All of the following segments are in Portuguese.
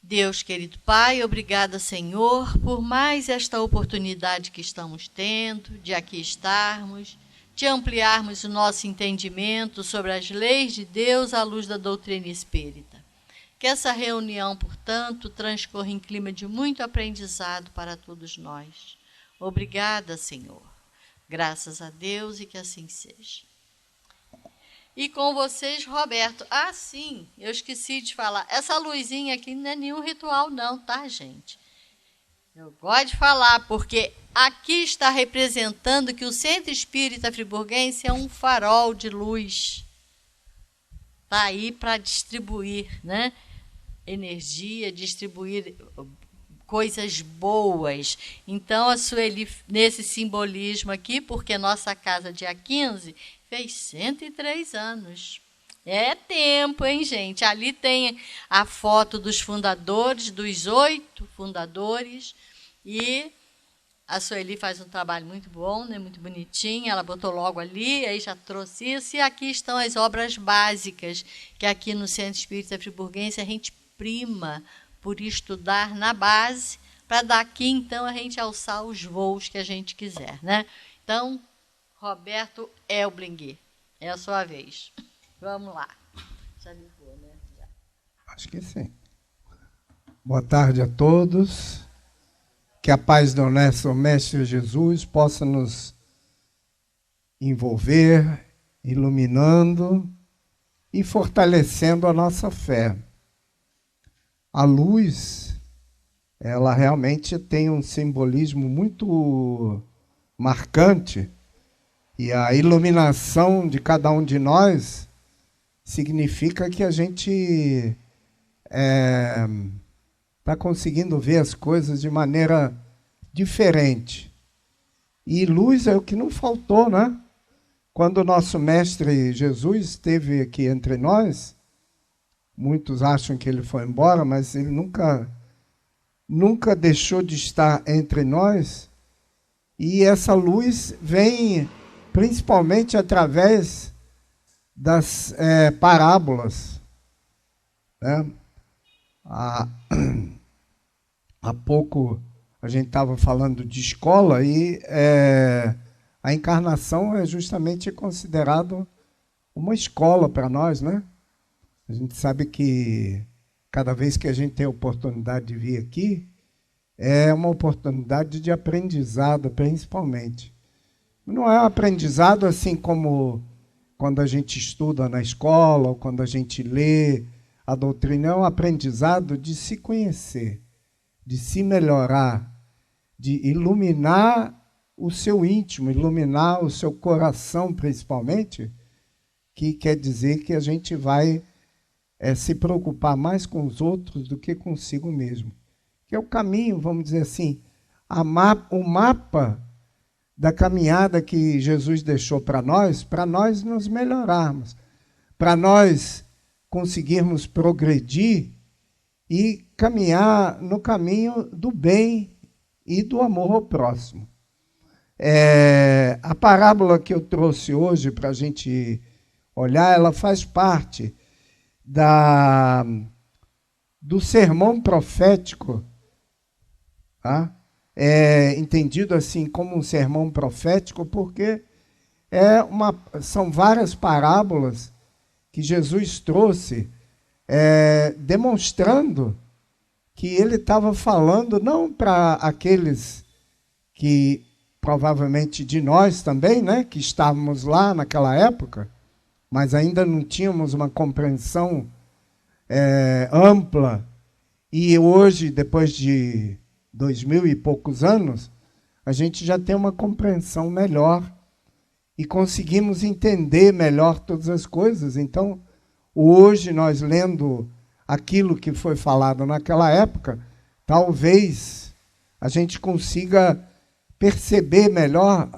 Deus, querido Pai, obrigada, Senhor, por mais esta oportunidade que estamos tendo de aqui estarmos, de ampliarmos o nosso entendimento sobre as leis de Deus à luz da doutrina espírita. Que essa reunião, portanto, transcorra em clima de muito aprendizado para todos nós. Obrigada, Senhor. Graças a Deus e que assim seja. E com vocês, Roberto. Ah, sim, eu esqueci de falar. Essa luzinha aqui não é nenhum ritual não, tá, gente? Eu gosto de falar, porque aqui está representando que o Centro Espírita Friburguense é um farol de luz. Está aí para distribuir, né? Energia, distribuir coisas boas. Então, a Sueli, nesse simbolismo aqui, porque nossa casa, dia 15, fez 103 anos. É tempo, hein, gente? Ali tem a foto dos fundadores, dos 8 fundadores, e a Sueli faz um trabalho muito bom, né? Muito bonitinho, ela botou logo ali, aí já trouxe isso, e aqui estão as obras básicas, que aqui no Centro Espírita Friburguense a gente prima por estudar na base, para daqui, então, a gente alçar os voos que a gente quiser, né? Então, Roberto Elblinger, é a sua vez. Vamos lá. Já ligou, né? Já. Acho que sim. Boa tarde a todos. Que a paz do nosso Mestre Jesus possa nos envolver, iluminando e fortalecendo a nossa fé. A luz, ela realmente tem um simbolismo muito marcante, e a iluminação de cada um de nós significa que a gente está conseguindo ver as coisas de maneira diferente. E luz é o que não faltou, né? Quando o nosso Mestre Jesus esteve aqui entre nós, muitos acham que ele foi embora, mas ele nunca deixou de estar entre nós. E essa luz vem principalmente através das parábolas, né? Há pouco a gente estava falando de escola e a encarnação é justamente considerado uma escola para nós, né? A gente sabe que cada vez que a gente tem a oportunidade de vir aqui, é uma oportunidade de aprendizado, principalmente. Não é um aprendizado assim como quando a gente estuda na escola, ou quando a gente lê a doutrina, é um aprendizado de se conhecer, de se melhorar, de iluminar o seu íntimo, iluminar o seu coração, principalmente, que quer dizer que a gente vai se preocupar mais com os outros do que consigo mesmo. Que é o caminho, vamos dizer assim, o mapa da caminhada que Jesus deixou para nós nos melhorarmos, para nós conseguirmos progredir e caminhar no caminho do bem e do amor ao próximo. A parábola que eu trouxe hoje para a gente olhar, ela faz parte do sermão profético, tá? Entendido assim como um sermão profético, porque são várias parábolas que Jesus trouxe, demonstrando que ele estava falando não para aqueles que, provavelmente de nós também, né, que estávamos lá naquela época, mas ainda não tínhamos uma compreensão ampla, e hoje, depois de 2000 e poucos anos, a gente já tem uma compreensão melhor e conseguimos entender melhor todas as coisas. Então, hoje, nós lendo aquilo que foi falado naquela época, talvez a gente consiga perceber melhor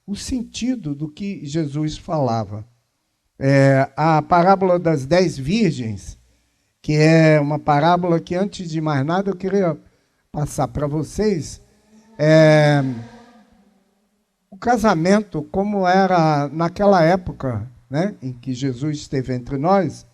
o sentido do que Jesus falava. A parábola das 10 virgens, que é uma parábola que, antes de mais nada, eu queria passar para vocês. O casamento, como era naquela época, né, em que Jesus esteve entre nós,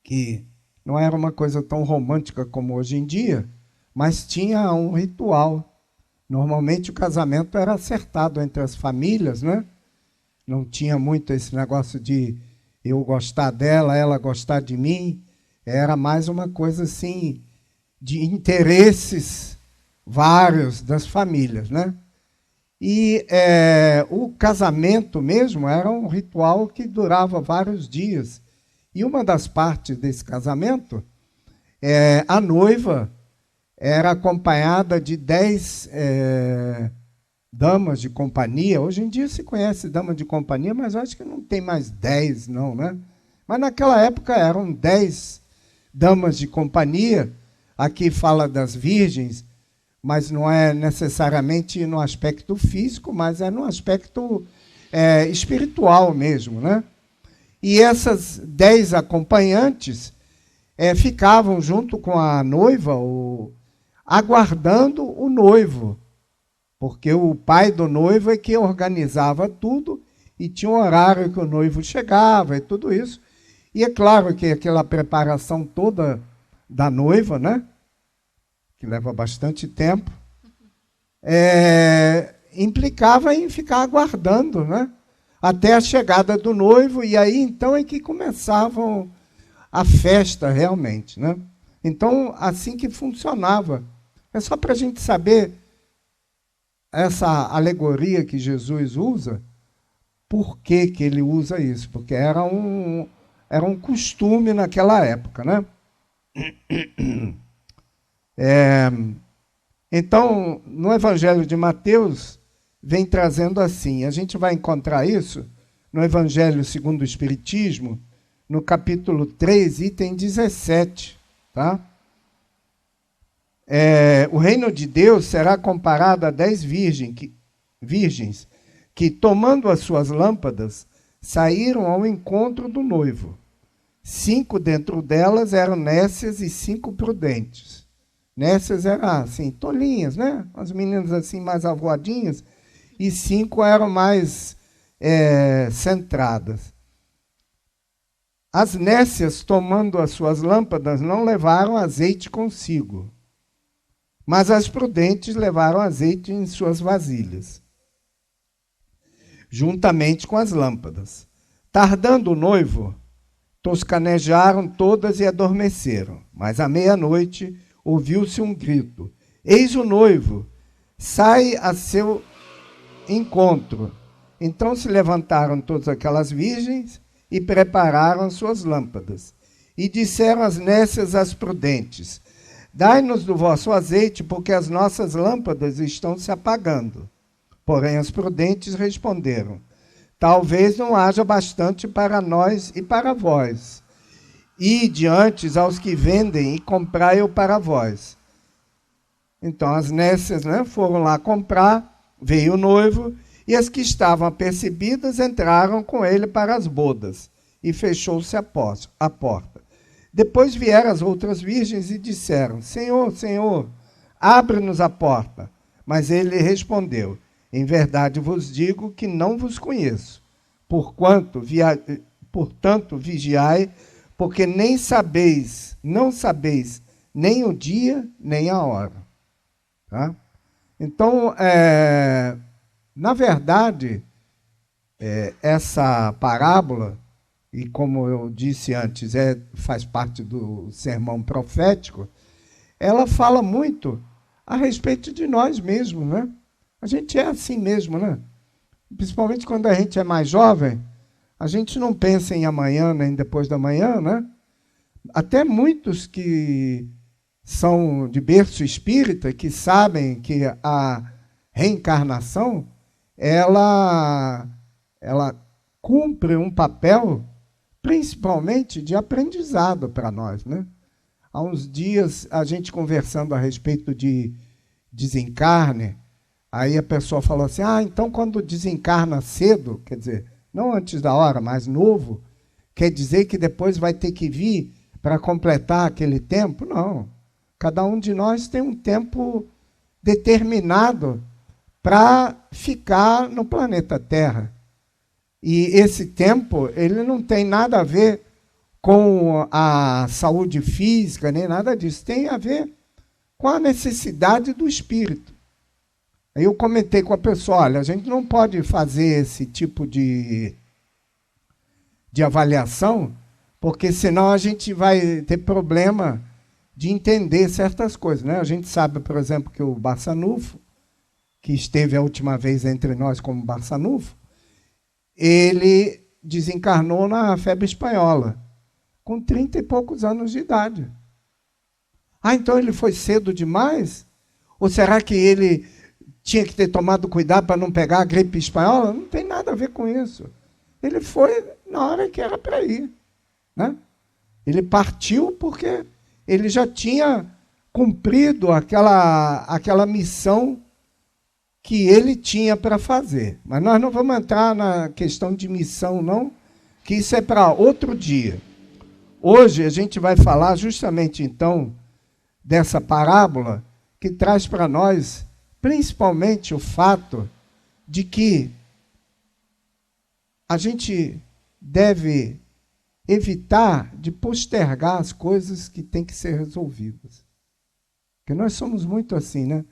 que não era uma coisa tão romântica como hoje em dia, mas tinha um ritual. Normalmente o casamento era acertado entre as famílias, né? Não tinha muito esse negócio de eu gostar dela, ela gostar de mim. Era mais uma coisa assim de interesses vários das famílias, né? E o casamento mesmo era um ritual que durava vários dias. E uma das partes desse casamento, a noiva era acompanhada de 10 damas de companhia. Hoje em dia se conhece dama de companhia, mas eu acho que não tem mais 10, não, né? Mas naquela época eram 10 damas de companhia. Aqui fala das virgens, mas não é necessariamente no aspecto físico, mas é no aspecto espiritual mesmo, né? E essas 10 acompanhantes ficavam junto com a noiva, aguardando o noivo, porque o pai do noivo é que organizava tudo e tinha um horário que o noivo chegava e tudo isso. E é claro que aquela preparação toda da noiva, né, que leva bastante tempo, implicava em ficar aguardando, né, até a chegada do noivo, e aí então é que começavam a festa realmente, né? Então, assim que funcionava. É só para a gente saber essa alegoria que Jesus usa, por que que ele usa isso? Porque era um costume naquela época, né? Então, no Evangelho de Mateus, vem trazendo assim, a gente vai encontrar isso no Evangelho segundo o Espiritismo, no capítulo 3, item 17, tá? O reino de Deus será comparado a 10 virgens que, tomando as suas lâmpadas, saíram ao encontro do noivo. 5 dentro delas eram nécias e 5 prudentes. Nécias eram assim, tolinhas, né? As meninas assim mais avoadinhas, e 5 eram mais centradas. As nécias, tomando as suas lâmpadas, não levaram azeite consigo, mas as prudentes levaram azeite em suas vasilhas, juntamente com as lâmpadas. Tardando o noivo, toscanejaram todas e adormeceram. Mas à meia-noite ouviu-se um grito: eis o noivo, sai a seu encontro. Então se levantaram todas aquelas virgens e prepararam suas lâmpadas. E disseram as nécias às prudentes: dai-nos do vosso azeite, porque as nossas lâmpadas estão se apagando. Porém as prudentes responderam: talvez não haja bastante para nós e para vós. Ide antes aos que vendem e comprai-o para vós. Então as nécias, né, foram lá comprar, veio o noivo, e as que estavam apercebidas entraram com ele para as bodas, e fechou-se a porta. Depois vieram as outras virgens e disseram: Senhor, Senhor, abre-nos a porta. Mas ele respondeu: em verdade vos digo que não vos conheço. Portanto, vigiai, porque não sabeis nem o dia, nem a hora. Tá? Então, na verdade, essa parábola, e como eu disse antes, faz parte do sermão profético, ela fala muito a respeito de nós mesmos, né? A gente é assim mesmo, né? Principalmente quando a gente é mais jovem, a gente não pensa em amanhã nem depois da manhã, né? Até muitos que são de berço espírita, que sabem que a reencarnação, ela cumpre um papel principalmente de aprendizado para nós, né? Há uns dias, a gente conversando a respeito de desencarne, aí a pessoa falou assim: então quando desencarna cedo, quer dizer, não antes da hora, mas novo, quer dizer que depois vai ter que vir para completar aquele tempo? Não. Cada um de nós tem um tempo determinado para ficar no planeta Terra. E esse tempo, ele não tem nada a ver com a saúde física, nem nada disso. Tem a ver com a necessidade do espírito. Aí eu comentei com a pessoa, olha, a gente não pode fazer esse tipo de avaliação, porque senão a gente vai ter problema de entender certas coisas, né? A gente sabe, por exemplo, que o Barçanufo, que esteve a última vez entre nós como Barçanufo, ele desencarnou na febre espanhola, com 30 e poucos anos de idade. Ah, então ele foi cedo demais? Ou será que ele tinha que ter tomado cuidado para não pegar a gripe espanhola? Não tem nada a ver com isso. Ele foi na hora que era para ir, né? Ele partiu porque ele já tinha cumprido aquela missão que ele tinha para fazer. Mas nós não vamos entrar na questão de missão, não, que isso é para outro dia. Hoje a gente vai falar justamente, então, dessa parábola que traz para nós, principalmente, o fato de que a gente deve evitar de postergar as coisas que têm que ser resolvidas. Porque nós somos muito assim, né?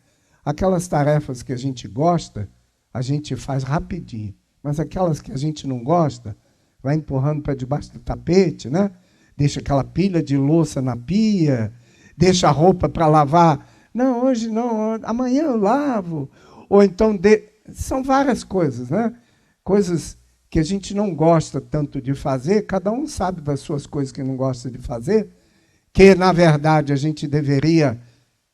Aquelas tarefas que a gente gosta, a gente faz rapidinho. Mas aquelas que a gente não gosta, vai empurrando para debaixo do tapete, né? Deixa aquela pilha de louça na pia, deixa a roupa para lavar. Não, hoje não, amanhã eu lavo. Ou então, são várias coisas, né? Coisas que a gente não gosta tanto de fazer, cada um sabe das suas coisas que não gosta de fazer, que, na verdade, a gente deveria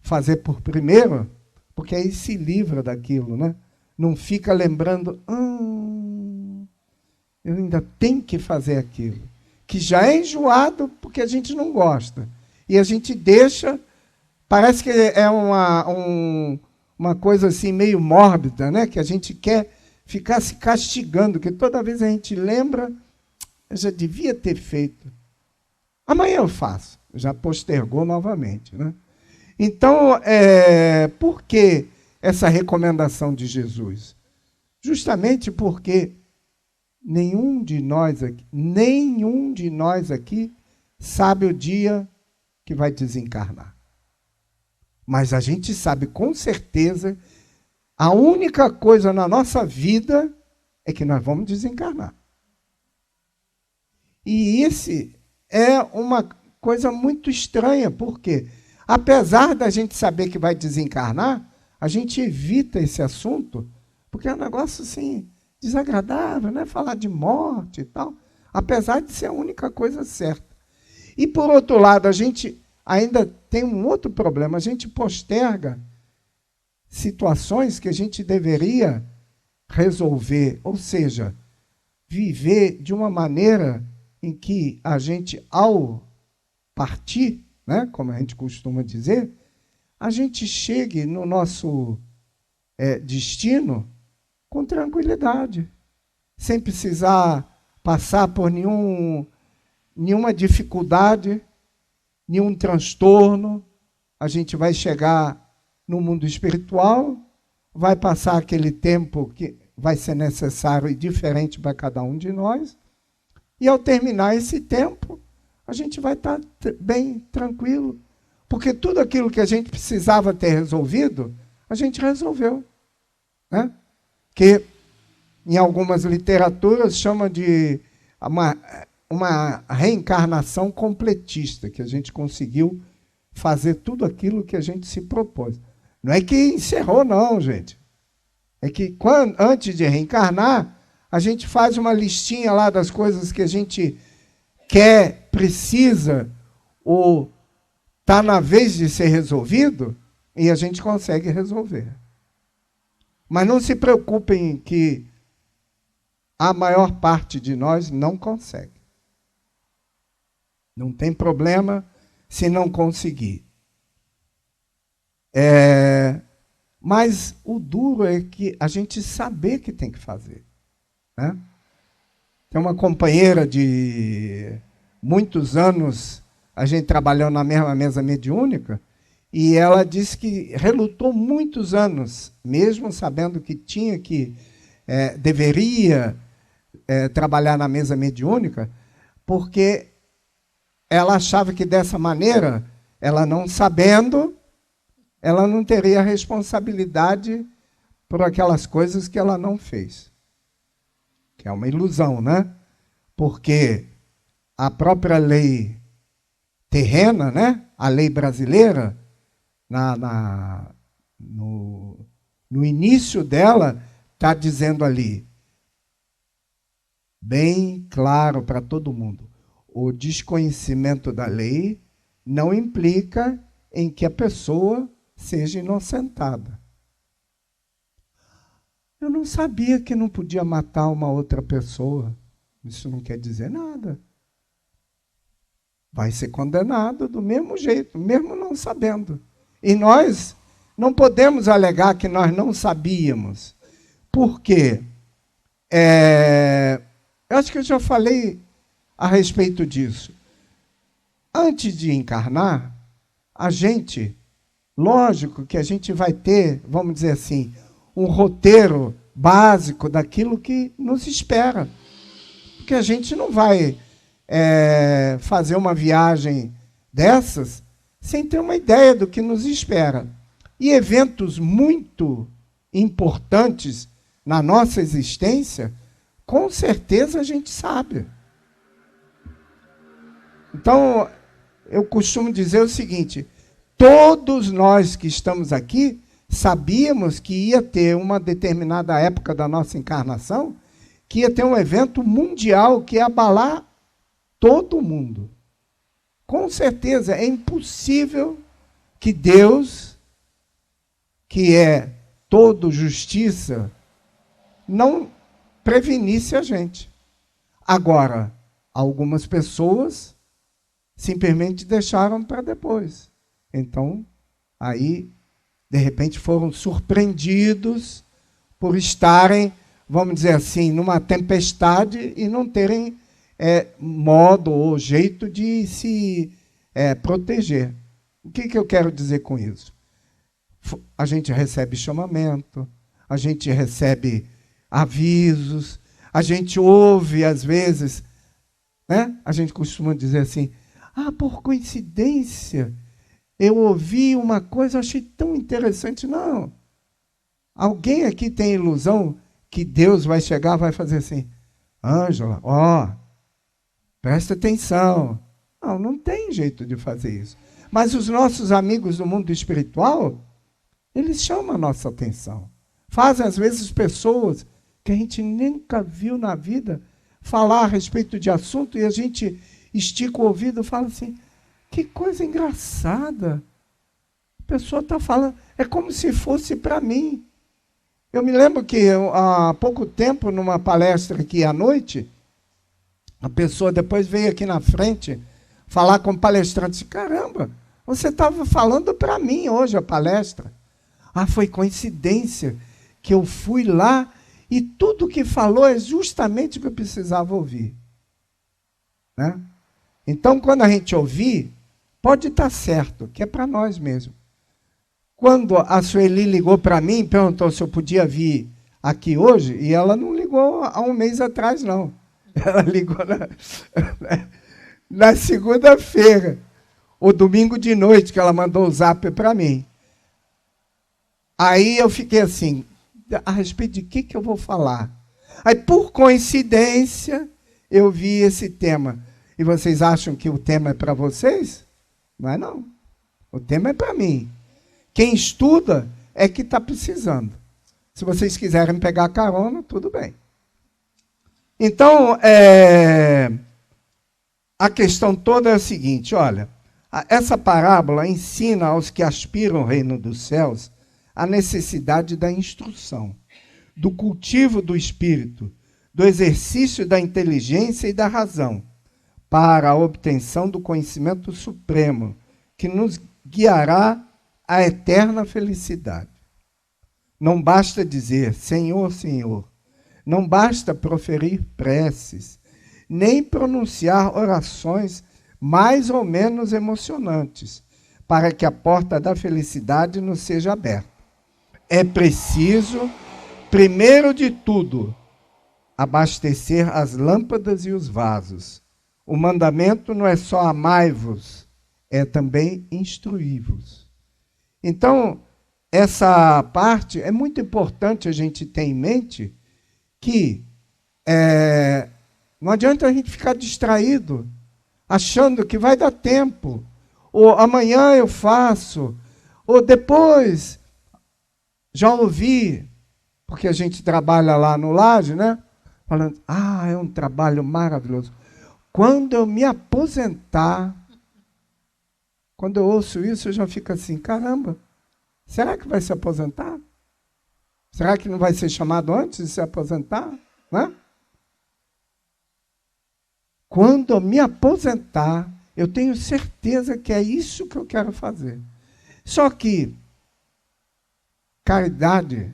fazer por primeiro, porque aí se livra daquilo, né? Não fica lembrando, eu ainda tenho que fazer aquilo, que já é enjoado porque a gente não gosta. E a gente deixa, parece que é uma coisa assim meio mórbida, né? Que a gente quer ficar se castigando, que toda vez a gente lembra, eu já devia ter feito. Amanhã eu faço. Já postergou novamente, né? Então, por que essa recomendação de Jesus? Justamente porque nenhum de nós aqui sabe o dia que vai desencarnar. Mas a gente sabe com certeza, a única coisa na nossa vida é que nós vamos desencarnar. E esse é uma coisa muito estranha, porque apesar da gente saber que vai desencarnar, a gente evita esse assunto, porque é um negócio assim, desagradável, né? Falar de morte e tal, apesar de ser a única coisa certa. E, por outro lado, a gente ainda tem um outro problema, a gente posterga situações que a gente deveria resolver, ou seja, viver de uma maneira em que a gente, ao partir, né, como a gente costuma dizer, a gente chegue no nosso destino com tranquilidade, sem precisar passar por nenhuma dificuldade, nenhum transtorno. A gente vai chegar no mundo espiritual, vai passar aquele tempo que vai ser necessário e diferente para cada um de nós, e ao terminar esse tempo, a gente vai estar bem tranquilo, porque tudo aquilo que a gente precisava ter resolvido, a gente resolveu, né? Que em algumas literaturas chama de uma reencarnação completista, que a gente conseguiu fazer tudo aquilo que a gente se propôs. Não é que encerrou, não, gente. É que antes de reencarnar, a gente faz uma listinha lá das coisas que a gente quer, precisa, ou está na vez de ser resolvido, e a gente consegue resolver. Mas não se preocupem que a maior parte de nós não consegue. Não tem problema se não conseguir. Mas o duro é que a gente saber que tem que fazer, né? Tem uma companheira de muitos anos, a gente trabalhou na mesma mesa mediúnica, e ela disse que relutou muitos anos, mesmo sabendo que deveria trabalhar na mesa mediúnica, porque ela achava que dessa maneira, ela não sabendo, ela não teria responsabilidade por aquelas coisas que ela não fez. Que é uma ilusão, né? Porque a própria lei terrena, né? A lei brasileira, no início dela, está dizendo ali, bem claro para todo mundo, o desconhecimento da lei não implica em que a pessoa seja inocentada. Eu não sabia que não podia matar uma outra pessoa. Isso não quer dizer nada. Vai ser condenado do mesmo jeito, mesmo não sabendo. E nós não podemos alegar que nós não sabíamos. Por quê? Eu acho que eu já falei a respeito disso. Antes de encarnar, a gente, lógico que a gente vai ter, vamos dizer assim, um roteiro básico daquilo que nos espera. Porque a gente não vai fazer uma viagem dessas sem ter uma ideia do que nos espera. E eventos muito importantes na nossa existência, com certeza a gente sabe. Então, eu costumo dizer o seguinte, todos nós que estamos aqui sabíamos que ia ter uma determinada época da nossa encarnação, que ia ter um evento mundial que ia abalar todo mundo. Com certeza, é impossível que Deus, que é todo justiça, não prevenisse a gente. Agora, algumas pessoas simplesmente deixaram para depois. Então, aí, de repente, foram surpreendidos por estarem, vamos dizer assim, numa tempestade e não terem modo ou jeito de se proteger. O que eu quero dizer com isso? A gente recebe chamamento, a gente recebe avisos, a gente ouve, às vezes, né? A gente costuma dizer assim, por coincidência, eu ouvi uma coisa, achei tão interessante. Não. Alguém aqui tem ilusão que Deus vai chegar, vai fazer assim, Ângela, presta atenção. Não tem jeito de fazer isso. Mas os nossos amigos do mundo espiritual, eles chamam a nossa atenção. Fazem, às vezes, pessoas que a gente nunca viu na vida falar a respeito de assunto e a gente estica o ouvido e fala assim, que coisa engraçada. A pessoa está falando, é como se fosse para mim. Eu me lembro que há pouco tempo, numa palestra aqui à noite, a pessoa depois veio aqui na frente falar com o palestrante. Caramba, você estava falando para mim hoje a palestra. Foi coincidência que eu fui lá e tudo que falou é justamente o que eu precisava ouvir. Né? Então, quando a gente ouvir, pode estar certo, que é para nós mesmos. Quando a Sueli ligou para mim e perguntou se eu podia vir aqui hoje, e ela não ligou há um mês atrás, não. Ela ligou na segunda-feira, ou domingo de noite, que ela mandou o zap para mim. Aí eu fiquei assim, a respeito de que eu vou falar? Aí, por coincidência, eu vi esse tema. E vocês acham que o tema é para vocês? Não é não. O tema é para mim. Quem estuda é que está precisando. Se vocês quiserem pegar carona, tudo bem. Então, a questão toda é a seguinte, olha, essa parábola ensina aos que aspiram ao reino dos céus a necessidade da instrução, do cultivo do espírito, do exercício da inteligência e da razão, para a obtenção do conhecimento supremo, que nos guiará à eterna felicidade. Não basta dizer, Senhor, Senhor. Não basta proferir preces, nem pronunciar orações mais ou menos emocionantes, para que a porta da felicidade nos seja aberta. É preciso, primeiro de tudo, abastecer as lâmpadas e os vasos, O mandamento não é só amai-vos, é também instruí-vos. Então, essa parte é muito importante a gente ter em mente que não adianta a gente ficar distraído, achando que vai dar tempo, ou amanhã eu faço, ou depois. Já ouvi, porque a gente trabalha lá no Laje, né? Falando, é um trabalho maravilhoso. Quando eu me aposentar, quando eu ouço isso, eu já fico assim, caramba, será que vai se aposentar? Será que não vai ser chamado antes de se aposentar? Né? Quando eu me aposentar, eu tenho certeza que é isso que eu quero fazer. Só que caridade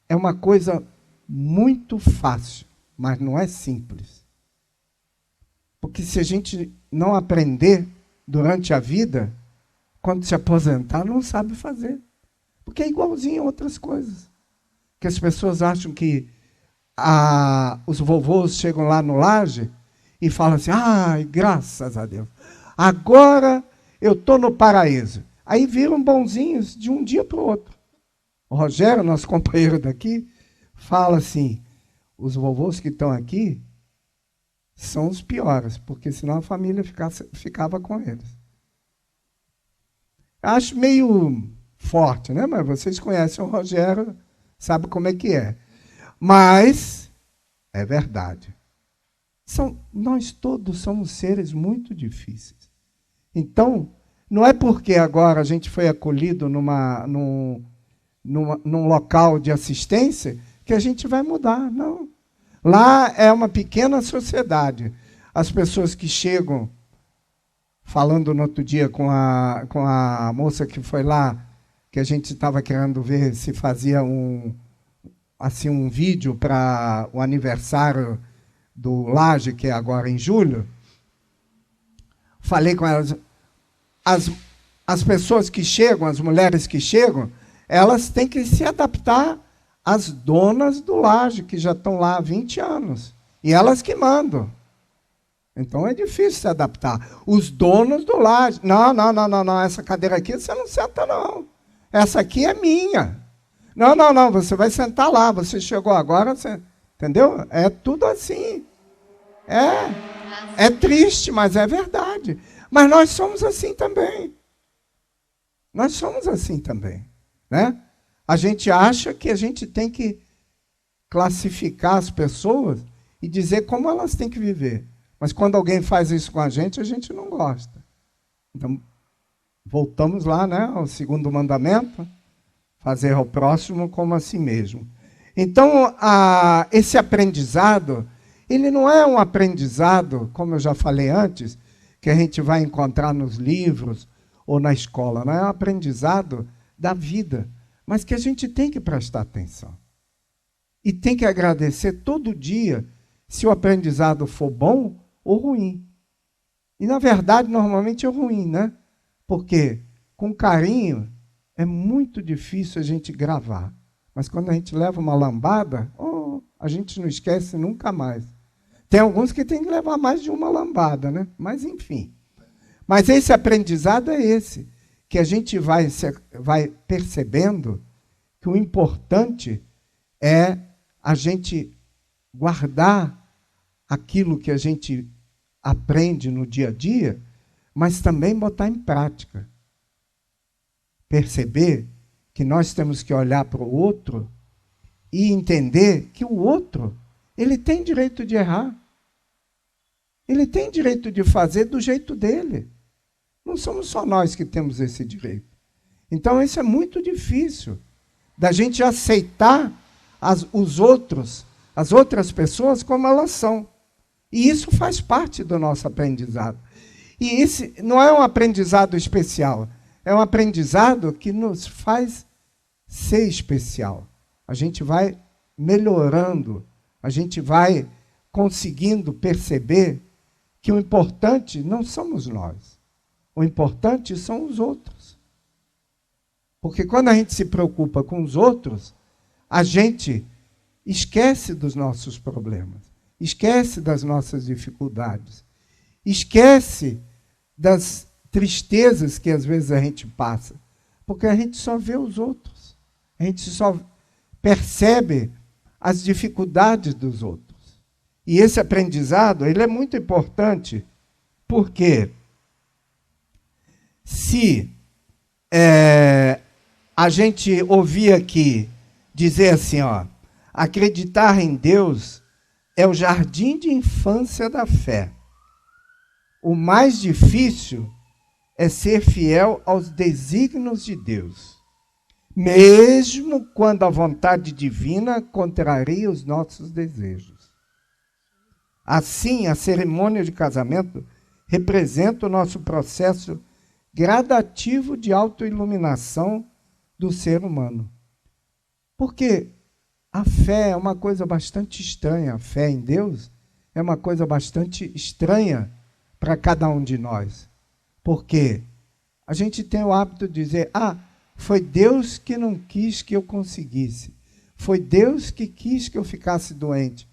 é uma coisa muito fácil, mas não é simples. Porque se a gente não aprender durante a vida, quando se aposentar, não sabe fazer. Porque é igualzinho a outras coisas. Que as pessoas acham que os vovôs chegam lá no Laje e falam assim, graças a Deus, agora eu estou no paraíso. Aí viram bonzinhos de um dia para o outro. O Rogério, nosso companheiro daqui, fala assim, os vovôs que estão aqui são os piores, porque senão a família ficava com eles. Acho meio forte, né? Mas vocês conhecem o Rogério, sabem como é que é. Mas é verdade. Nós todos somos seres muito difíceis. Então, não é porque agora a gente foi acolhido num local de assistência que a gente vai mudar, não. Lá é uma pequena sociedade. As pessoas que chegam, falando no outro dia com a moça que foi lá, que a gente estava querendo ver se fazia um vídeo para o aniversário do Laje, que é agora em julho. Falei com elas, as pessoas que chegam, as mulheres que chegam, elas têm que se adaptar às donas do Laje, que já estão lá há 20 anos. E elas que mandam. Então é difícil se adaptar. Os donos do Laje, não, essa cadeira aqui você não senta, não. Essa aqui é minha. Não, você vai sentar lá, você chegou agora, entendeu? É tudo assim. É triste, mas é verdade. Mas nós somos assim também. Nós somos assim também, né? A gente acha que a gente tem que classificar as pessoas e dizer como elas têm que viver. Mas quando alguém faz isso com a gente não gosta. Então, voltamos lá, né, ao segundo mandamento, fazer ao próximo como a si mesmo. Então, esse aprendizado, ele não é um aprendizado, como eu já falei antes, que a gente vai encontrar nos livros ou na escola. Não é um aprendizado da vida, mas que a gente tem que prestar atenção. E tem que agradecer todo dia se o aprendizado for bom ou ruim. E, na verdade, normalmente é ruim, né? Porque, com carinho, é muito difícil a gente gravar. Mas quando a gente leva uma lambada, a gente não esquece nunca mais. Tem alguns que tem que levar mais de uma lambada, né? Mas, enfim. Mas esse aprendizado é esse, que a gente vai percebendo que o importante é a gente guardar aquilo que a gente aprende no dia a dia, mas também botar em prática. Perceber que nós temos que olhar para o outro e entender que o outro, ele tem direito de errar. Ele tem direito de fazer do jeito dele. Não somos só nós que temos esse direito. Então, isso é muito difícil, da gente aceitar as outras pessoas como elas são. E isso faz parte do nosso aprendizado. E esse não é um aprendizado especial, é um aprendizado que nos faz ser especial. A gente vai melhorando, a gente vai conseguindo perceber que o importante não somos nós. O importante são os outros. Porque quando a gente se preocupa com os outros, a gente esquece dos nossos problemas, esquece das nossas dificuldades. esquece das tristezas que às vezes a gente passa, porque a gente só vê os outros, a gente só percebe as dificuldades dos outros. E esse aprendizado, ele é muito importante, porque se a gente ouvir aqui dizer assim, ó, acreditar em Deus é o jardim de infância da fé. O mais difícil é ser fiel aos desígnios de Deus, mesmo quando a vontade divina contraria os nossos desejos. Assim, a cerimônia de casamento representa o nosso processo gradativo de autoiluminação do ser humano. Porque a fé é uma coisa bastante estranha, a fé em Deus é uma coisa bastante estranha para cada um de nós. Porque a gente tem o hábito de dizer, foi Deus que não quis que eu conseguisse. Foi Deus que quis que eu ficasse doente.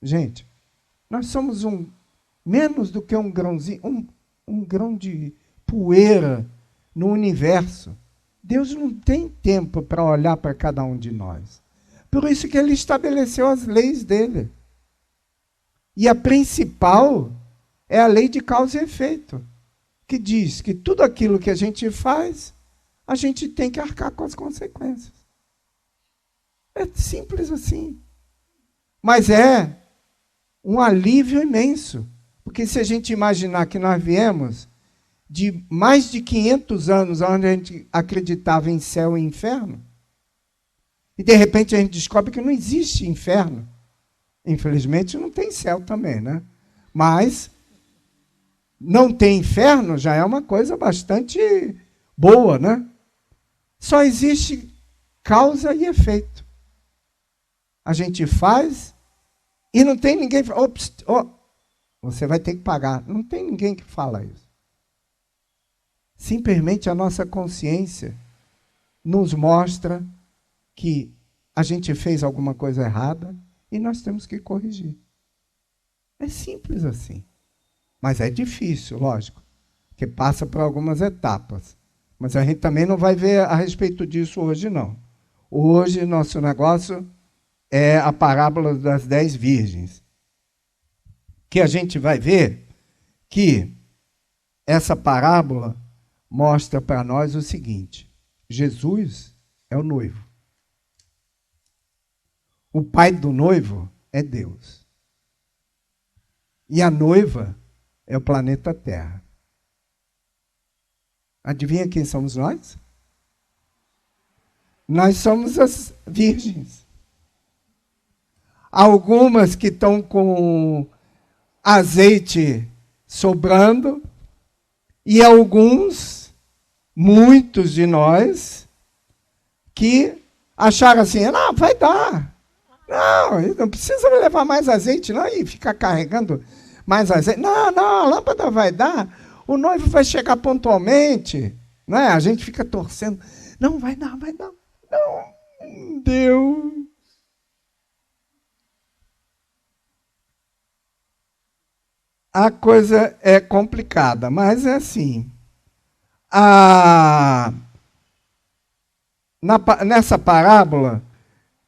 Gente, nós somos menos do que um grãozinho, um grão de poeira no universo. Deus não tem tempo para olhar para cada um de nós. Por isso que ele estabeleceu as leis dele. E a principal é a lei de causa e efeito, que diz que tudo aquilo que a gente faz, a gente tem que arcar com as consequências. É simples assim. Mas é um alívio imenso. Porque se a gente imaginar que nós viemos de mais de 500 anos onde a gente acreditava em céu e inferno, e de repente a gente descobre que não existe inferno. Infelizmente não tem céu também, né? Mas não tem inferno já é uma coisa bastante boa, né? Só existe causa e efeito. A gente faz e não tem ninguém que fala, você vai ter que pagar. Não tem ninguém que fala isso. Simplesmente a nossa consciência nos mostra que a gente fez alguma coisa errada e nós temos que corrigir. É simples assim. Mas é difícil, lógico, porque passa por algumas etapas. Mas a gente também não vai ver a respeito disso hoje, não. Hoje, nosso negócio é a parábola das 10 virgens. Que a gente vai ver que essa parábola mostra para nós o seguinte: Jesus é o noivo. O pai do noivo é Deus. E a noiva é o planeta Terra. Adivinha quem somos nós? Nós somos as virgens. Algumas que estão com azeite sobrando, e muitos de nós, que acharam assim, não, vai dar. Não precisa levar mais azeite, não, e ficar carregando mais azeite. Não, a lâmpada vai dar, o noivo vai chegar pontualmente. Né? A gente fica torcendo. Não, vai dar. Não, deu. A coisa é complicada, mas é assim. Nessa parábola,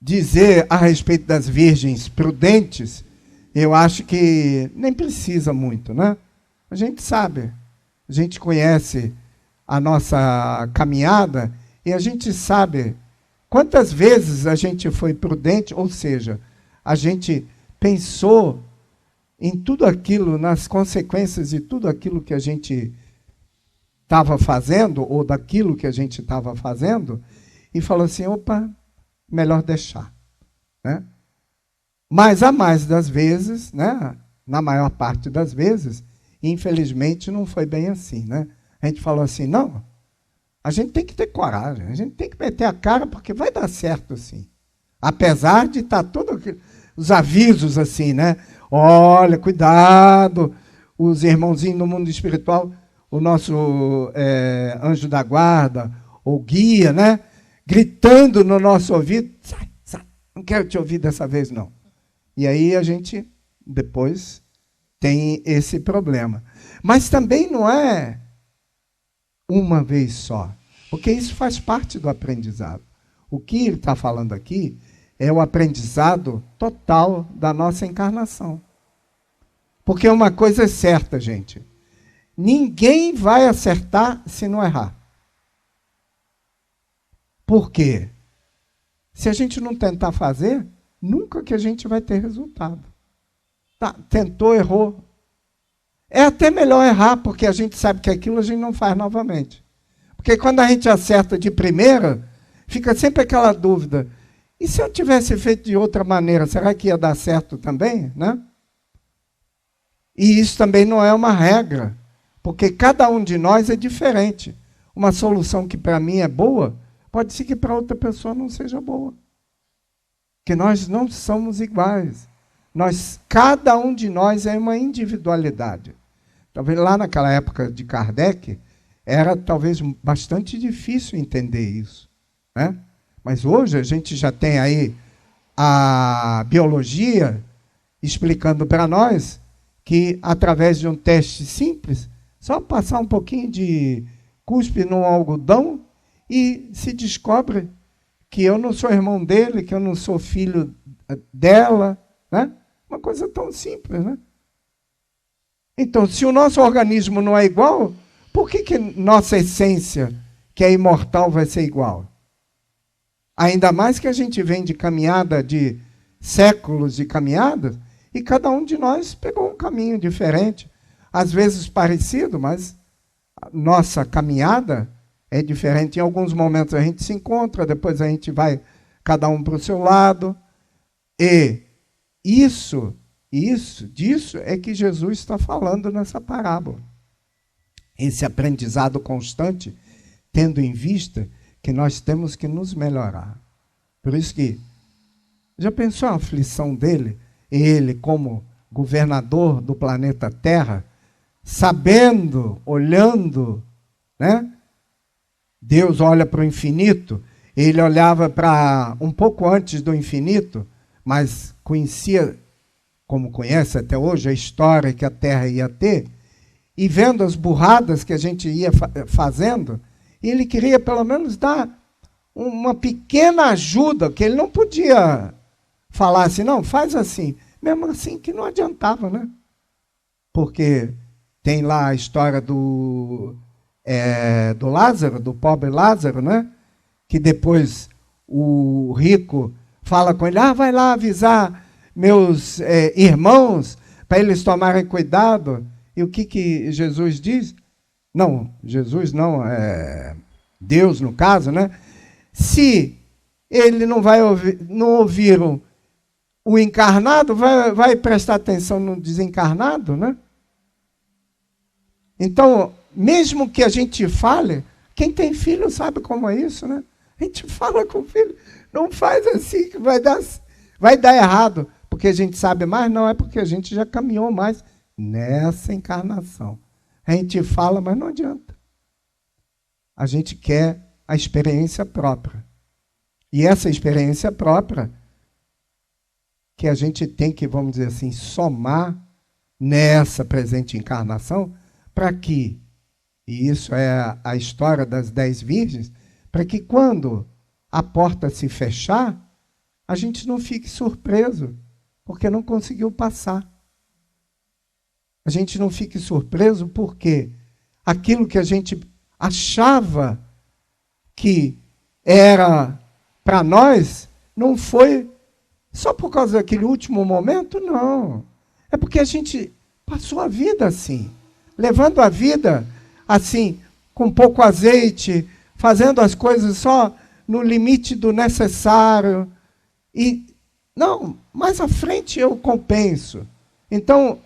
dizer a respeito das virgens prudentes, eu acho que nem precisa muito, né? A gente sabe, a gente conhece a nossa caminhada e a gente sabe quantas vezes a gente foi prudente, ou seja, a gente pensou em tudo aquilo, nas consequências de tudo aquilo que a gente estava fazendo, ou daquilo que a gente estava fazendo, e falou assim, opa, melhor deixar. Né? Mas a mais das vezes, né, na maior parte das vezes, infelizmente não foi bem assim. Né? A gente falou assim, não, a gente tem que ter coragem, a gente tem que meter a cara, porque vai dar certo sim. Apesar de estar todos os avisos assim, né? Olha, cuidado, os irmãozinhos no mundo espiritual, o nosso anjo da guarda, ou guia, né? Gritando no nosso ouvido, sai, não quero te ouvir dessa vez, não. E aí a gente, depois, tem esse problema. Mas também não é uma vez só, porque isso faz parte do aprendizado. O que ele está falando aqui é o aprendizado total da nossa encarnação. Porque uma coisa é certa, gente. Ninguém vai acertar se não errar. Por quê? Se a gente não tentar fazer, nunca que a gente vai ter resultado. Tá, tentou, errou. É até melhor errar, porque a gente sabe que aquilo a gente não faz novamente. Porque quando a gente acerta de primeira, fica sempre aquela dúvida. E se eu tivesse feito de outra maneira, será que ia dar certo também? Né? E isso também não é uma regra, porque cada um de nós é diferente. Uma solução que para mim é boa, pode ser que para outra pessoa não seja boa. Porque nós não somos iguais. Cada um de nós é uma individualidade. Talvez lá naquela época de Kardec, era talvez bastante difícil entender isso, né? Mas hoje a gente já tem aí a biologia explicando para nós que através de um teste simples, só passar um pouquinho de cuspe no algodão e se descobre que eu não sou irmão dele, que eu não sou filho dela, né? Uma coisa tão simples, né? Então, se o nosso organismo não é igual, por que nossa essência, que é imortal, vai ser igual? Ainda mais que a gente vem de caminhada de séculos de caminhada, e cada um de nós pegou um caminho diferente, às vezes parecido, mas a nossa caminhada é diferente. Em alguns momentos a gente se encontra, depois a gente vai cada um para o seu lado. E disso é que Jesus está falando nessa parábola. Esse aprendizado constante, tendo em vista que nós temos que nos melhorar. Por isso que, já pensou a aflição dele? Ele, como governador do planeta Terra, sabendo, olhando, né? Deus olha para o infinito, ele olhava para um pouco antes do infinito, mas conhecia, como conhece até hoje, a história que a Terra ia ter, e vendo as burradas que a gente ia fazendo, ele queria pelo menos dar uma pequena ajuda, que ele não podia falar assim, não, faz assim. Mesmo assim que não adiantava, né? Porque tem lá a história do Lázaro, do pobre Lázaro, né? Que depois o rico fala com ele, vai lá avisar meus irmãos para eles tomarem cuidado. E o que Jesus diz? Não, Jesus não, Deus no caso, né? Se ele não ouviram o encarnado, vai prestar atenção no desencarnado, né? Então, mesmo que a gente fale, quem tem filho sabe como é isso, né? A gente fala com o filho, não faz assim que vai dar errado, porque a gente sabe mais, não é porque a gente já caminhou mais nessa encarnação. A gente fala, mas não adianta. A gente quer a experiência própria. E essa experiência própria que a gente tem que, vamos dizer assim, somar nessa presente encarnação para que, e isso é a história das 10 virgens, para que quando a porta se fechar, a gente não fique surpreso, porque não conseguiu passar. A gente não fique surpreso porque aquilo que a gente achava que era para nós, não foi só por causa daquele último momento, não. É porque a gente passou a vida assim, levando a vida assim, com pouco azeite, fazendo as coisas só no limite do necessário. E, não, mais à frente eu compenso. Então,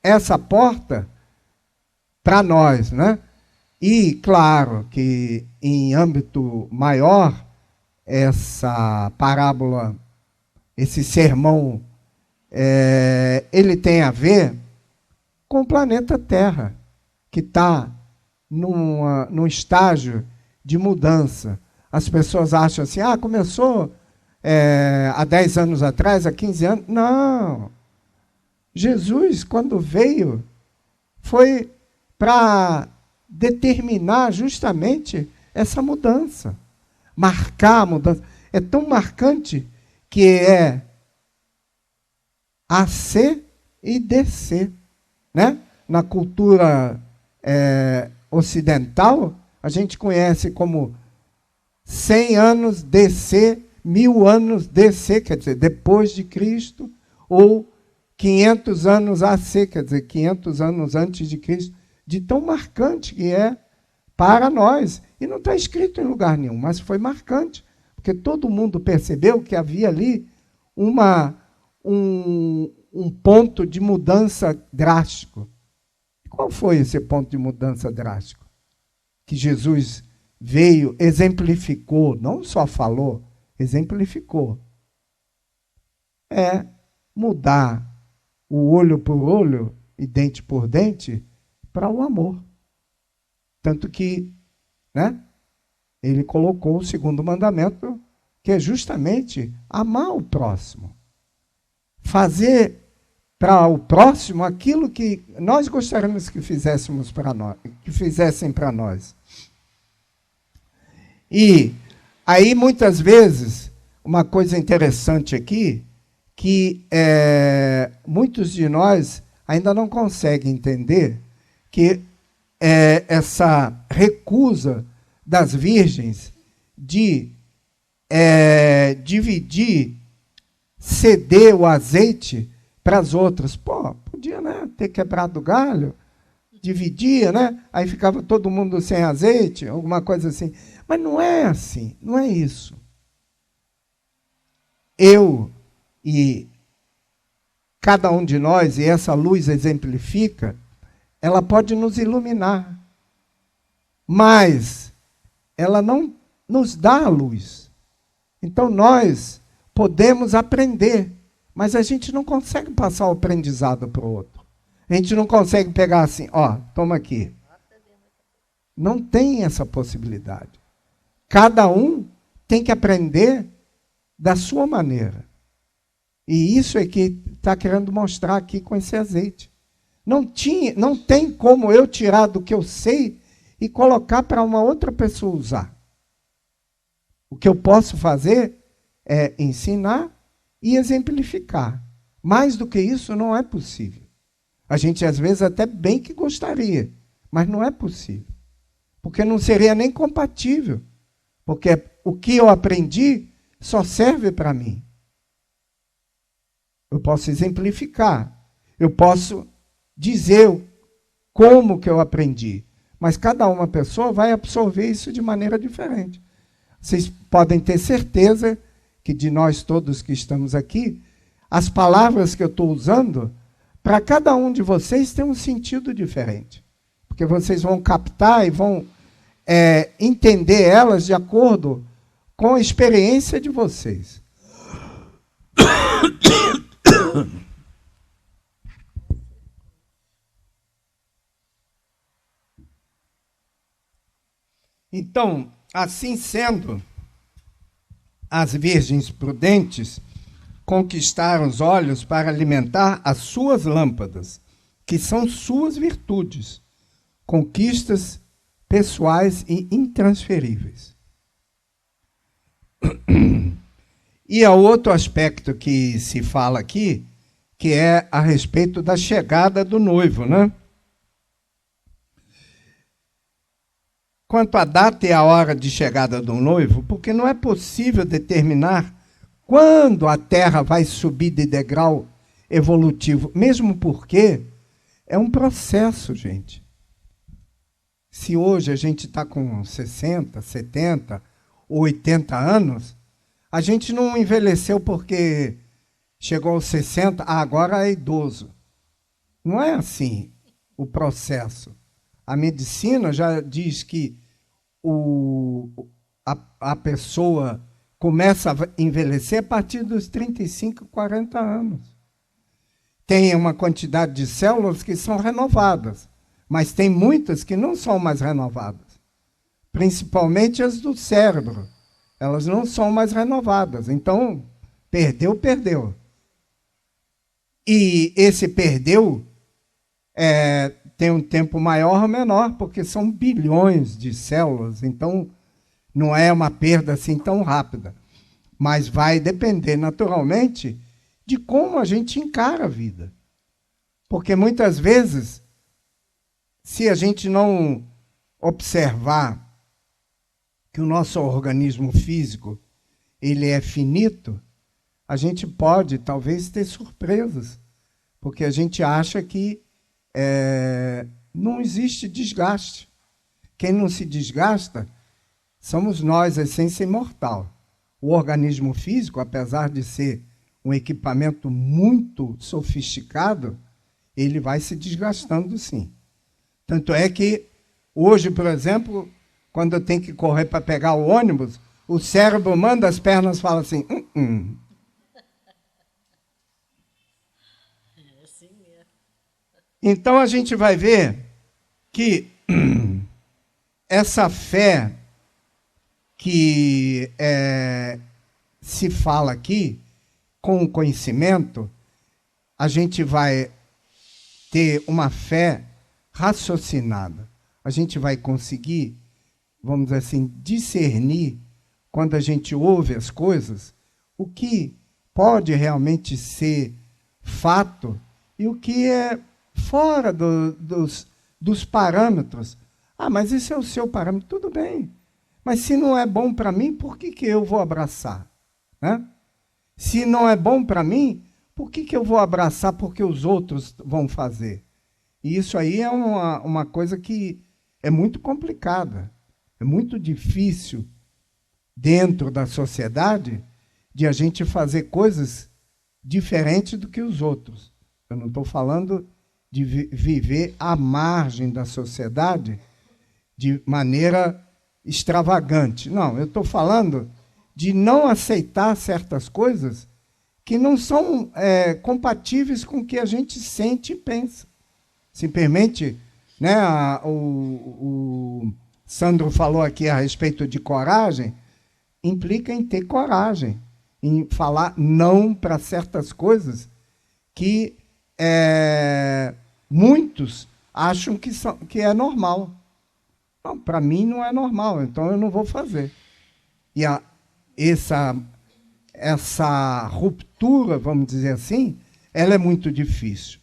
essa porta, para nós, né? E, claro, que em âmbito maior, essa parábola, esse sermão, ele tem a ver com o planeta Terra, que está num estágio de mudança. As pessoas acham assim, começou há 10 anos atrás, há 15 anos. Não. Jesus, quando veio, foi para determinar justamente essa mudança, marcar a mudança. É tão marcante que é AC e DC, né? Na cultura ocidental, a gente conhece como 100 anos DC, 1000 anos DC, quer dizer, depois de Cristo, ou 500 anos AC, quer dizer, 500 anos antes de Cristo, de tão marcante que é para nós. E não está escrito em lugar nenhum, mas foi marcante, porque todo mundo percebeu que havia ali um ponto de mudança drástico. Qual foi esse ponto de mudança drástico? Que Jesus veio, exemplificou, não só falou, exemplificou. É mudar o olho por olho e dente por dente para o amor. Tanto que, né, ele colocou o segundo mandamento, que é justamente amar o próximo. Fazer para o próximo aquilo que nós gostaríamos que fizéssemos para nós, que fizessem para nós. E aí, muitas vezes, uma coisa interessante aqui, que muitos de nós ainda não conseguem entender que essa recusa das virgens de dividir, ceder o azeite para as outras. Pô, podia, né, ter quebrado o galho, dividia, né? Aí ficava todo mundo sem azeite, alguma coisa assim. Mas não é assim, não é isso. Eu e cada um de nós, e essa luz exemplifica, ela pode nos iluminar, mas ela não nos dá a luz. Então nós podemos aprender, mas a gente não consegue passar o aprendizado para o outro. A gente não consegue pegar assim, ó, toma aqui. Não tem essa possibilidade. Cada um tem que aprender da sua maneira. E isso é que está querendo mostrar aqui com esse azeite. Não tem como eu tirar do que eu sei e colocar para uma outra pessoa usar. O que eu posso fazer é ensinar e exemplificar. Mais do que isso não é possível. A gente às vezes até bem que gostaria, mas não é possível. Porque não seria nem compatível. Porque o que eu aprendi só serve para mim. Eu posso exemplificar, eu posso dizer como que eu aprendi, mas cada uma pessoa vai absorver isso de maneira diferente. Vocês podem ter certeza que de nós todos que estamos aqui, as palavras que eu estou usando, para cada um de vocês tem um sentido diferente. Porque vocês vão captar e vão entender elas de acordo com a experiência de vocês. Então, assim sendo, as virgens prudentes conquistaram os olhos para alimentar as suas lâmpadas, que são suas virtudes, conquistas pessoais e intransferíveis. E há outro aspecto que se fala aqui, que é a respeito da chegada do noivo, né? Quanto à data e à hora de chegada do noivo, porque não é possível determinar quando a Terra vai subir de degrau evolutivo, mesmo porque é um processo, gente. Se hoje a gente está com 60, 70, 80 anos, a gente não envelheceu porque chegou aos 60, agora é idoso. Não é assim o processo. A medicina já diz que a pessoa começa a envelhecer a partir dos 35, 40 anos. Tem uma quantidade de células que são renovadas, mas tem muitas que não são mais renovadas. Principalmente as do cérebro. Elas não são mais renovadas. Então, perdeu. E esse perdeu tem um tempo maior ou menor, porque são bilhões de células, então não é uma perda assim tão rápida. Mas vai depender, naturalmente, de como a gente encara a vida. Porque muitas vezes, se a gente não observar que o nosso organismo físico ele é finito, a gente pode talvez ter surpresas, porque a gente acha que não existe desgaste. Quem não se desgasta somos nós, a essência imortal. O organismo físico, apesar de ser um equipamento muito sofisticado, ele vai se desgastando, sim. Tanto é que hoje, por exemplo, quando eu tenho que correr para pegar o ônibus, o cérebro manda, as pernas falam assim, É assim mesmo. Então a gente vai ver que essa fé que se fala aqui, com o conhecimento, a gente vai ter uma fé raciocinada. A gente vai conseguir, vamos dizer assim, discernir, quando a gente ouve as coisas, o que pode realmente ser fato e o que é fora dos parâmetros. Ah, mas esse é o seu parâmetro. Tudo bem. Mas se não é bom para mim, por que eu vou abraçar? Né? Se não é bom para mim, por que eu vou abraçar porque os outros vão fazer? E isso aí é uma coisa que é muito complicada. É muito difícil, dentro da sociedade, de a gente fazer coisas diferentes do que os outros. Eu não estou falando de viver à margem da sociedade de maneira extravagante. Não, eu estou falando de não aceitar certas coisas que não são compatíveis com o que a gente sente e pensa. Simplesmente, né, o Sandro falou aqui a respeito de coragem, implica em ter coragem, em falar não para certas coisas que muitos acham que é normal. Não, para mim não é normal, então eu não vou fazer. E essa ruptura, vamos dizer assim, ela é muito difícil.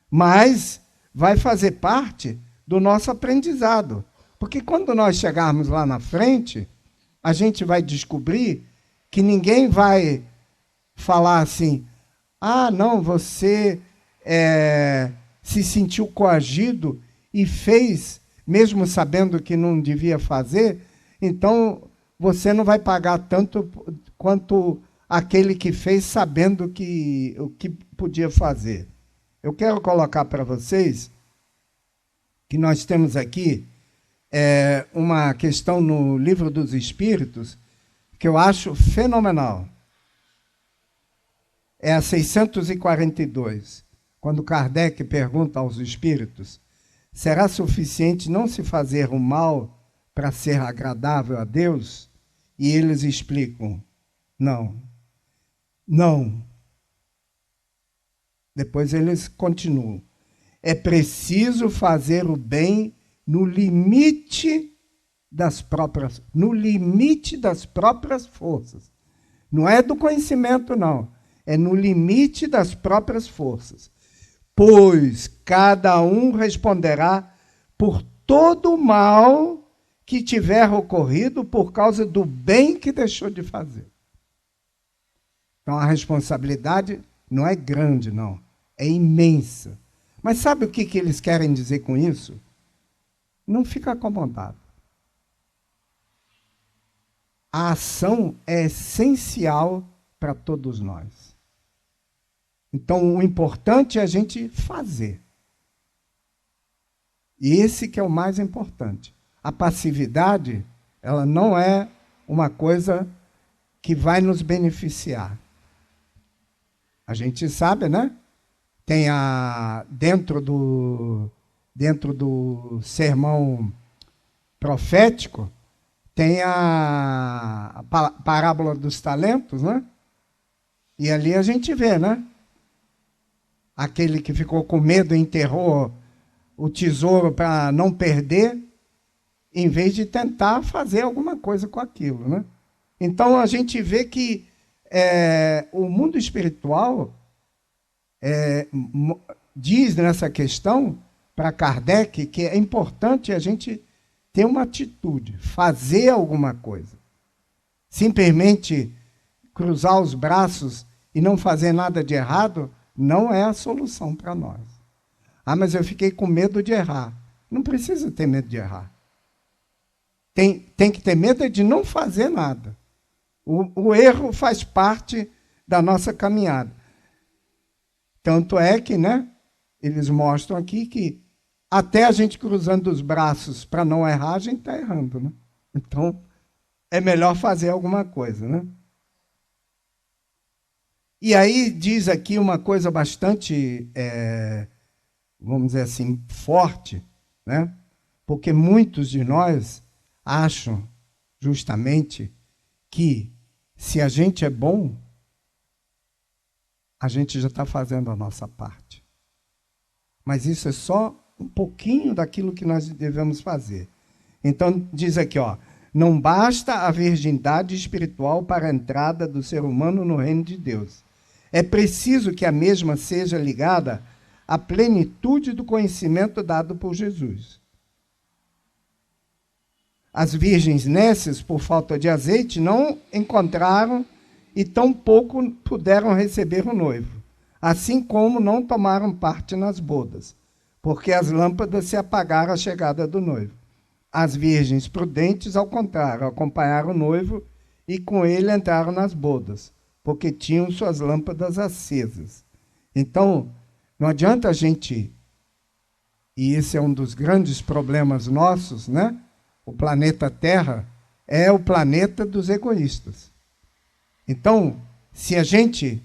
Mas vai fazer parte do nosso aprendizado. Porque quando nós chegarmos lá na frente, a gente vai descobrir que ninguém vai falar assim, ah, não, você se sentiu coagido e fez, mesmo sabendo que não devia fazer, então você não vai pagar tanto quanto aquele que fez sabendo o que podia fazer. Eu quero colocar para vocês que nós temos aqui uma questão no Livro dos Espíritos que eu acho fenomenal. É a 642, quando Kardec pergunta aos espíritos, será suficiente não se fazer o mal para ser agradável a Deus? E eles explicam, não. Depois eles continuam. É preciso fazer o bem no limite das próprias forças. Não é do conhecimento, não. É no limite das próprias forças. Pois cada um responderá por todo o mal que tiver ocorrido por causa do bem que deixou de fazer. Então a responsabilidade não é grande, não. É imensa. Mas sabe o que eles querem dizer com isso? Não fica acomodado. A ação é essencial para todos nós. Então, o importante é a gente fazer. E esse que é o mais importante. A passividade, ela não é uma coisa que vai nos beneficiar. A gente sabe, né? Tem dentro do sermão profético, tem a parábola dos talentos, né? E ali a gente vê, né? Aquele que ficou com medo e enterrou o tesouro para não perder, em vez de tentar fazer alguma coisa com aquilo, né? Então, a gente vê que o mundo espiritual diz nessa questão, para Kardec, que é importante a gente ter uma atitude, fazer alguma coisa. Simplesmente cruzar os braços e não fazer nada de errado não é a solução para nós. Ah, mas eu fiquei com medo de errar. Não precisa ter medo de errar. Tem que ter medo de não fazer nada. O erro faz parte da nossa caminhada. Tanto é que, né, eles mostram aqui que até a gente cruzando os braços para não errar, a gente está errando, né? Então, é melhor fazer alguma coisa, né? E aí diz aqui uma coisa bastante, vamos dizer assim, forte, né? Porque muitos de nós acham justamente que se a gente é bom, a gente já está fazendo a nossa parte. Mas isso é só um pouquinho daquilo que nós devemos fazer. Então, diz aqui, ó, não basta a virgindade espiritual para a entrada do ser humano no reino de Deus. É preciso que a mesma seja ligada à plenitude do conhecimento dado por Jesus. As virgens nécias, por falta de azeite, não encontraram e tampouco puderam receber o noivo, assim como não tomaram parte nas bodas, porque as lâmpadas se apagaram à chegada do noivo. As virgens prudentes, ao contrário, acompanharam o noivo e com ele entraram nas bodas, porque tinham suas lâmpadas acesas. Então, não adianta a gente, e esse é um dos grandes problemas nossos, né? O planeta Terra é o planeta dos egoístas. Então, se a gente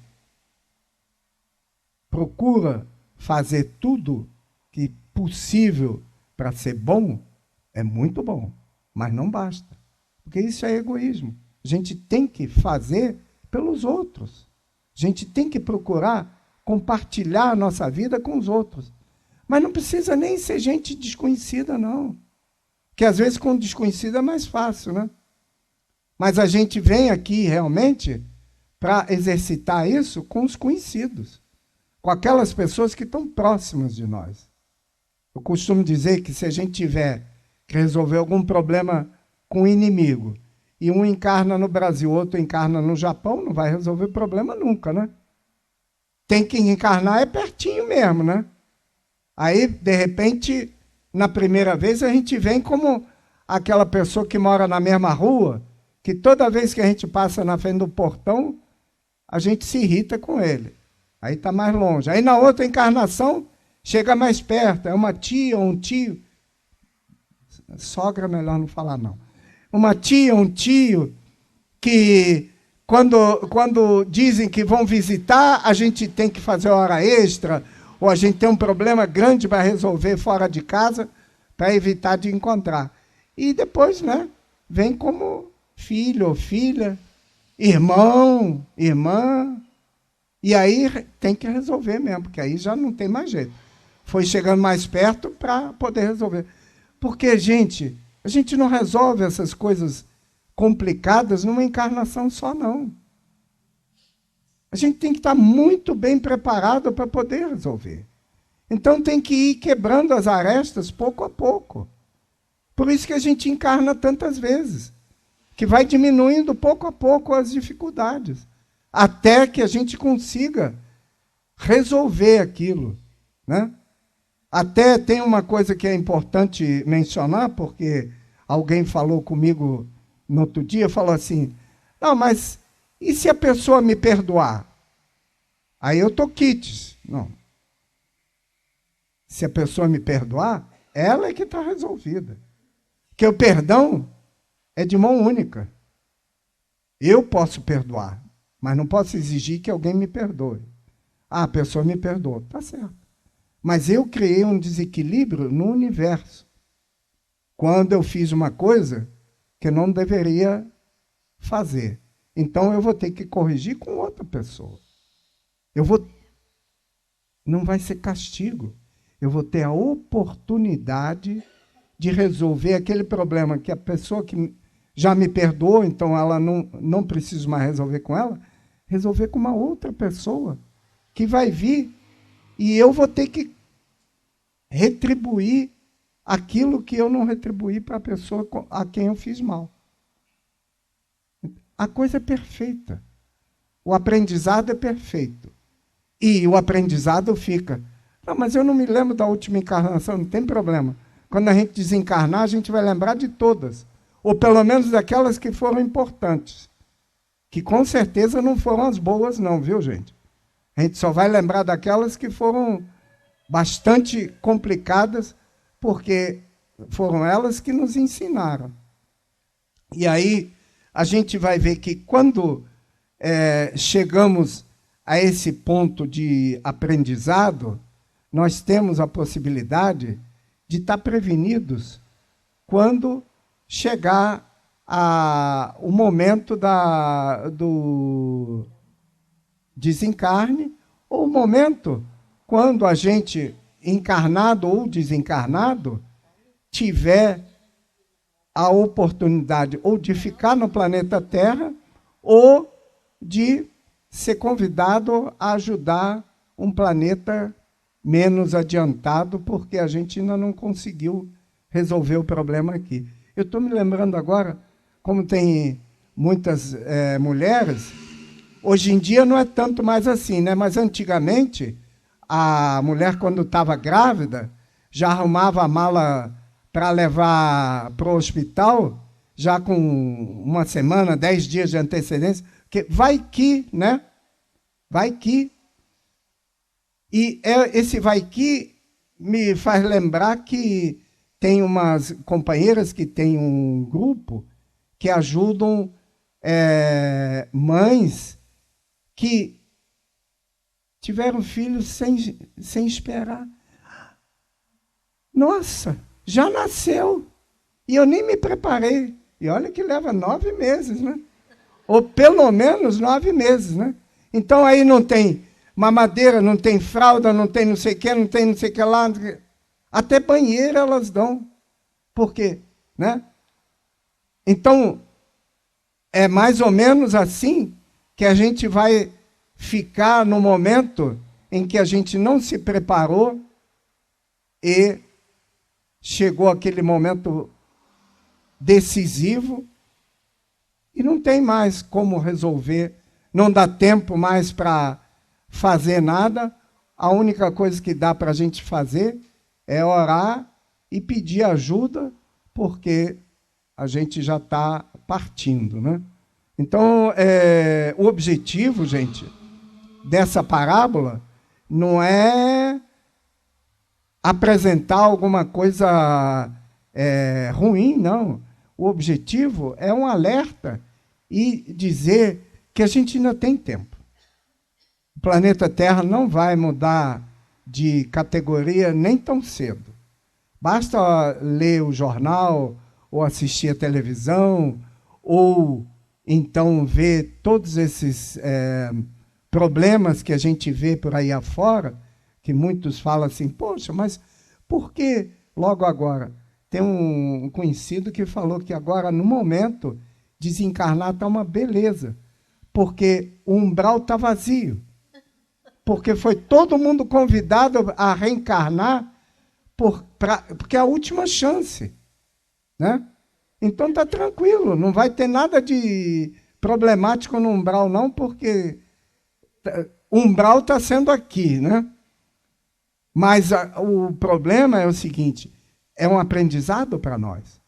procura fazer tudo que possível para ser bom, é muito bom, mas não basta. Porque isso é egoísmo. A gente tem que fazer pelos outros. A gente tem que procurar compartilhar a nossa vida com os outros. Mas não precisa nem ser gente desconhecida, não. Porque às vezes com desconhecido é mais fácil, né? Mas a gente vem aqui realmente para exercitar isso com os conhecidos, com aquelas pessoas que estão próximas de nós. Eu costumo dizer que se a gente tiver que resolver algum problema com o inimigo, e um encarna no Brasil, outro encarna no Japão, não vai resolver problema nunca, né? Tem que encarnar pertinho mesmo, né? Aí, de repente, na primeira vez, a gente vem como aquela pessoa que mora na mesma rua, que toda vez que a gente passa na frente do portão, a gente se irrita com ele. Aí está mais longe. Aí, na outra encarnação, chega mais perto. É uma tia ou um tio. Sogra, melhor não falar, não. Uma tia, um tio, que quando dizem que vão visitar, a gente tem que fazer hora extra, ou a gente tem um problema grande para resolver fora de casa, para evitar de encontrar. E depois, né, vem como filho ou filha, irmão, irmã, e aí tem que resolver mesmo, porque aí já não tem mais jeito. Foi chegando mais perto para poder resolver. Porque, gente, a gente não resolve essas coisas complicadas numa encarnação só, não. A gente tem que estar muito bem preparado para poder resolver. Então tem que ir quebrando as arestas pouco a pouco. Por isso que a gente encarna tantas vezes, que vai diminuindo pouco a pouco as dificuldades, até que a gente consiga resolver aquilo, né? Até tem uma coisa que é importante mencionar, porque alguém falou comigo no outro dia, falou assim, não, mas e se a pessoa me perdoar? Aí eu estou quites. Não. Se a pessoa me perdoar, ela é que está resolvida. Porque o perdão é de mão única. Eu posso perdoar, mas não posso exigir que alguém me perdoe. Ah, a pessoa me perdoou. Está certo. Mas eu criei um desequilíbrio no universo quando eu fiz uma coisa que eu não deveria fazer. Então eu vou ter que corrigir com outra pessoa. Não vai ser castigo. eu vou ter a oportunidade de resolver aquele problema que a pessoa que já me perdoou, então ela não preciso mais resolver com ela, resolver com uma outra pessoa que vai vir e eu vou ter que retribuir aquilo que eu não retribuí para a pessoa a quem eu fiz mal. A coisa é perfeita. O aprendizado é perfeito. E o aprendizado fica. Não, mas eu não me lembro da última encarnação, não tem problema. Quando a gente desencarnar, a gente vai lembrar de todas. Ou pelo menos daquelas que foram importantes. Que com certeza não foram as boas, não, viu, gente? A gente só vai lembrar daquelas que foram bastante complicadas, porque foram elas que nos ensinaram. E aí a gente vai ver que quando chegamos a esse ponto de aprendizado, nós temos a possibilidade de estar prevenidos quando chegar o momento do desencarne, ou o momento quando a gente, encarnado ou desencarnado, tiver a oportunidade ou de ficar no planeta Terra ou de ser convidado a ajudar um planeta menos adiantado, porque a gente ainda não conseguiu resolver o problema aqui. Eu estou me lembrando agora, como tem muitas mulheres, hoje em dia não é tanto mais assim, né? Mas antigamente, a mulher, quando estava grávida, já arrumava a mala para levar para o hospital, já com uma semana, 10 dias de antecedência, porque vai que, né? Vai que. E esse vai que me faz lembrar que tem umas companheiras que têm um grupo que ajudam mães que tiveram filhos sem esperar. Nossa, já nasceu. E eu nem me preparei. E olha que leva 9 meses, né? Ou pelo menos 9 meses, né? Então aí não tem mamadeira, não tem fralda, não tem não sei o que, não tem não sei o que lá. Até banheiro elas dão. Por quê? Né? Então, é mais ou menos assim que a gente vai ficar no momento em que a gente não se preparou e chegou aquele momento decisivo e não tem mais como resolver, não dá tempo mais para fazer nada. A única coisa que dá para a gente fazer é orar e pedir ajuda, porque a gente já está partindo, né? Então, o objetivo, gente, dessa parábola não é apresentar alguma coisa ruim, não. O objetivo é um alerta e dizer que a gente ainda tem tempo. O planeta Terra não vai mudar de categoria nem tão cedo. Basta ler o jornal, ou assistir a televisão, ou então ver todos esses problemas que a gente vê por aí afora, que muitos falam assim, poxa, mas por que logo agora? Tem um conhecido que falou que agora, no momento, desencarnar está uma beleza, porque o umbral está vazio, porque foi todo mundo convidado a reencarnar, porque é a última chance, né? Então está tranquilo, não vai ter nada de problemático no umbral, não, porque o umbral está sendo aqui, né? Mas o problema é o seguinte, é um aprendizado para nós.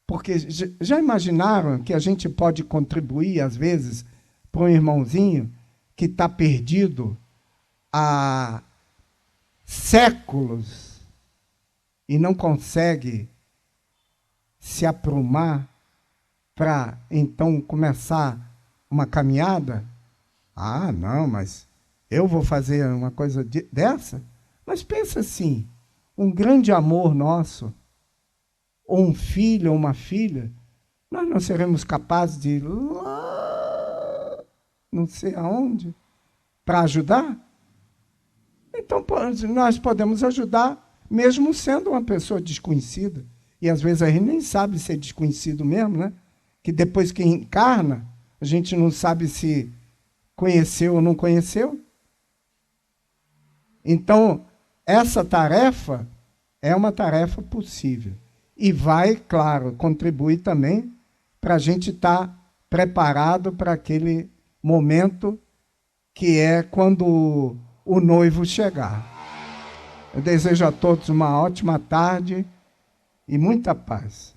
Porque já imaginaram que a gente pode contribuir, às vezes, para um irmãozinho que está perdido há séculos e não consegue se aprumar para, então, começar uma caminhada? Ah, não, mas eu vou fazer uma coisa dessa? Mas pensa assim, um grande amor nosso, ou um filho ou uma filha, nós não seremos capazes de ir lá, não sei aonde, para ajudar? Então, nós podemos ajudar mesmo sendo uma pessoa desconhecida. E às vezes a gente nem sabe se é desconhecido mesmo, né? Que depois que encarna, a gente não sabe se conheceu ou não conheceu. Então, essa tarefa é uma tarefa possível. E vai, claro, contribuir também para a gente estar preparado para aquele momento que é quando o noivo chegar. Eu desejo a todos uma ótima tarde e muita paz.